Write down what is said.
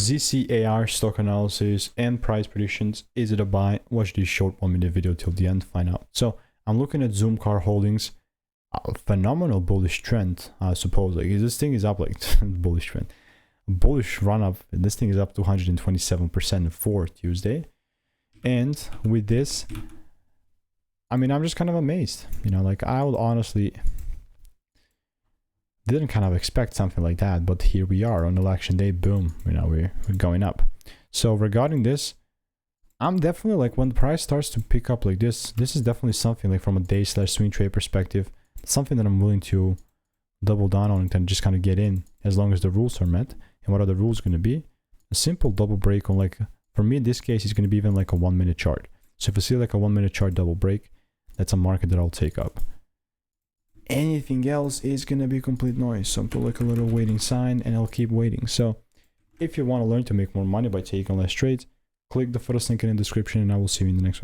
ZCAR stock analysis and price predictions. Is it a buy? Watch this short 1-minute video till the end, find out. So I'm looking at Zoomcar Holdings. A phenomenal bullish trend, I suppose. Like this thing is up like bullish trend, bullish run up. This thing is up to 127% for Tuesday. And with this, I mean, I'm just kind of amazed, you know, like I would honestly didn't kind of expect something like that, but here we are on election day, boom, you know, we're going up. So regarding this, I'm definitely like, when the price starts to pick up like this is definitely something like from a day/swing trade perspective, something that I'm willing to double down on and just kind of get in as long as the rules are met. And what are the rules going to be? A simple double break on, like, for me in this case, it's going to be even like a 1-minute chart. So if I see like a 1-minute chart double break, that's a market that I'll take up. Anything else is going to be complete noise. So I'm put like a little waiting sign and I'll keep waiting. So if you want to learn to make more money by taking less trades, click the first link in the description and I will see you in the next one.